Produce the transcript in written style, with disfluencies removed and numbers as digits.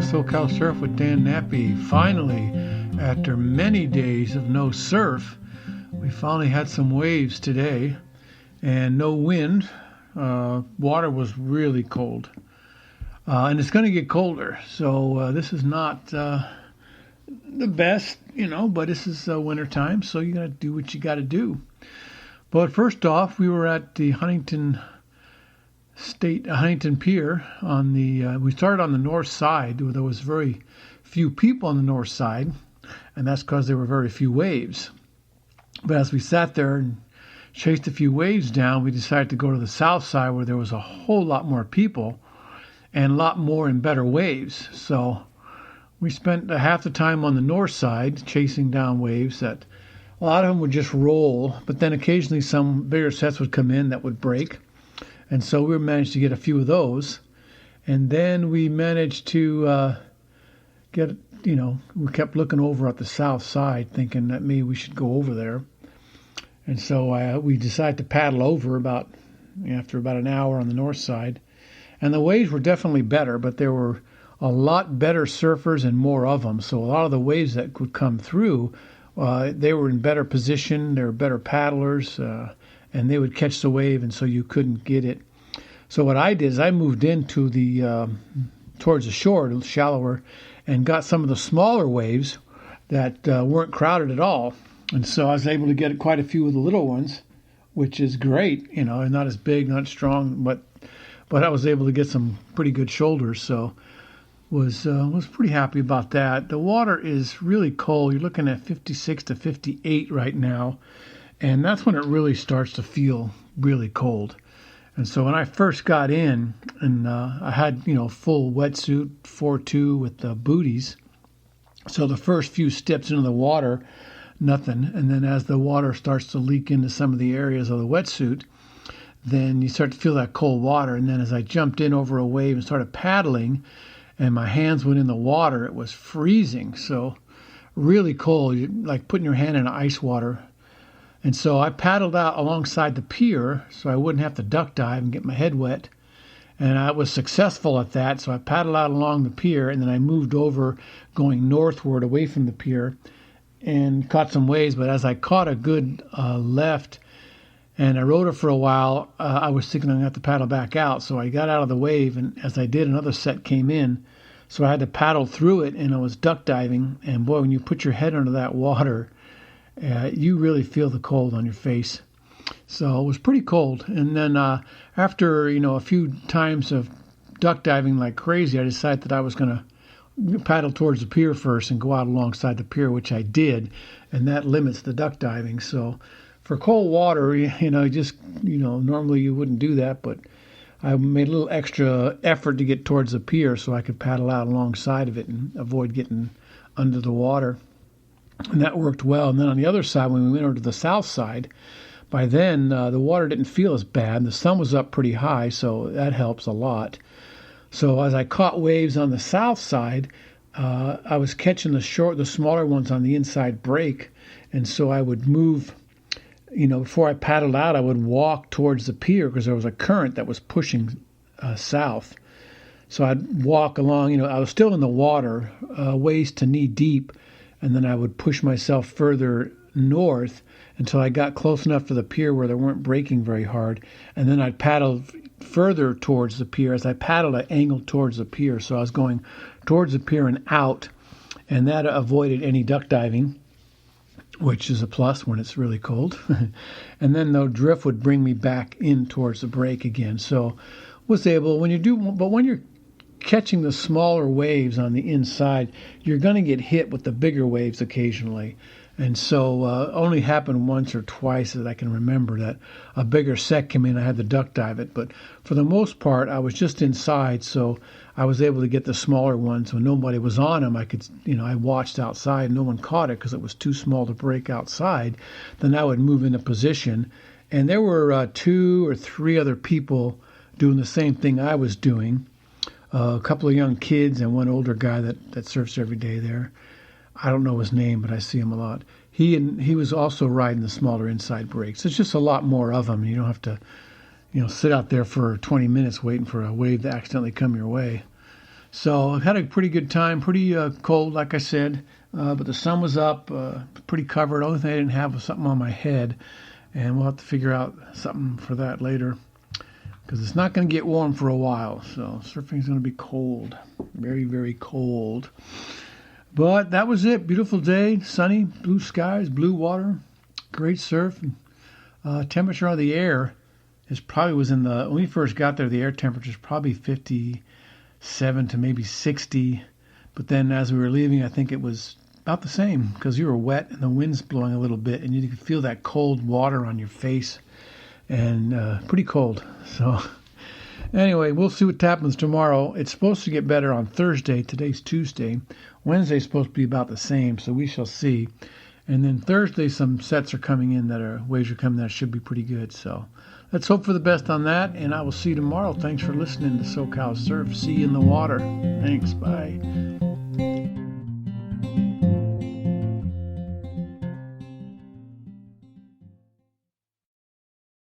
SoCal Surf with Dan Nappy. Finally, after many days of no surf, we finally had some waves today and no wind. Water was really cold. And it's going to get colder. So this is not the best, but this is winter time, so you got to do what you got to do. But first off, we were at the Huntington Pier on we started on the north side where there was very few people on the north side, and that's because there were very few waves. But as we sat there and chased a few waves down, we decided to go to the south side where there was a whole lot more people and a lot more and better waves. So we spent half the time on the north side chasing down waves that a lot of them would just roll, but then occasionally some bigger sets would come in that would break. And so we managed to get a few of those. And then we managed to we kept looking over at the south side thinking that maybe we should go over there. And so we decided to paddle over after about an hour on the north side. And the waves were definitely better, but there were a lot better surfers and more of them. So a lot of the waves that could come through, they were in better position. They were better paddlers. And they would catch the wave, and so you couldn't get it. So what I did is I moved into towards the shore, a little shallower, and got some of the smaller waves that weren't crowded at all. And so I was able to get quite a few of the little ones, which is great, and not as big, not strong, but I was able to get some pretty good shoulders. So was pretty happy about that. The water is really cold. You're looking at 56 to 58 right now. And that's when it really starts to feel really cold. And so when I first got in, and I had, full wetsuit, 4.2 with the booties. So the first few steps into the water, nothing. And then as the water starts to leak into some of the areas of the wetsuit, then you start to feel that cold water. And then as I jumped in over a wave and started paddling, and my hands went in the water, it was freezing. So really cold, like putting your hand in ice water. And so I paddled out alongside the pier so I wouldn't have to duck dive and get my head wet. And I was successful at that. So I paddled out along the pier, and then I moved over going northward away from the pier and caught some waves. But as I caught a good left and I rode it for a while, I was thinking I'm going to have to paddle back out. So I got out of the wave, and as I did, another set came in. So I had to paddle through it, and I was duck diving. And boy, when you put your head under that water, you really feel the cold on your face. So it was pretty cold. And then after, a few times of duck diving like crazy, I decided that I was going to paddle towards the pier first and go out alongside the pier, which I did. And that limits the duck diving. So for cold water, normally you wouldn't do that, but I made a little extra effort to get towards the pier so I could paddle out alongside of it and avoid getting under the water. And that worked well. And then on the other side, when we went over to the south side, by then the water didn't feel as bad. The sun was up pretty high, so that helps a lot. So as I caught waves on the south side, I was catching the smaller ones on the inside break. And so I would move, before I paddled out, I would walk towards the pier because there was a current that was pushing south. So I'd walk along, I was still in the water, waist to knee deep. And then I would push myself further north until I got close enough to the pier where they weren't breaking very hard. And then I'd paddle further towards the pier. As I paddled, I angled towards the pier. So I was going towards the pier and out. And that avoided any duck diving, which is a plus when it's really cold. And then the drift would bring me back in towards the break again. So was able, when you're catching the smaller waves on the inside, you're going to get hit with the bigger waves occasionally. And so only happened once or twice that I can remember that a bigger set came in. I had to duck dive it. But for the most part, I was just inside, so I was able to get the smaller ones. When nobody was on them, I watched outside. No one caught it because it was too small to break outside. Then I would move into position. And there were 2 or 3 other people doing the same thing I was doing. A couple of young kids and one older guy that surfs every day there. I don't know his name, but I see him a lot. He was also riding the smaller inside breaks. It's just a lot more of them. You don't have to, sit out there for 20 minutes waiting for a wave to accidentally come your way. So I had a pretty good time, pretty cold, like I said, but the sun was up, pretty covered. Only thing I didn't have was something on my head, and we'll have to figure out something for that later because it's not going to get warm for a while. So surfing's going to be cold, very, very cold. But that was it. Beautiful day, sunny, blue skies, blue water, great surf. Temperature of the air when we first got there, the air temperature is probably 57 to maybe 60. But then as we were leaving, I think it was about the same because you were wet and the wind's blowing a little bit and you could feel that cold water on your face and pretty cold. So anyway, we'll see what happens tomorrow. It's supposed to get better on Thursday. Today's Tuesday. Wednesday's supposed to be about the same, so we shall see. And then Thursday, some sets are coming in waves are coming that should be pretty good. So let's hope for the best on that, and I will see you tomorrow. Thanks for listening to SoCal Surf. See you in the water. Thanks. Bye.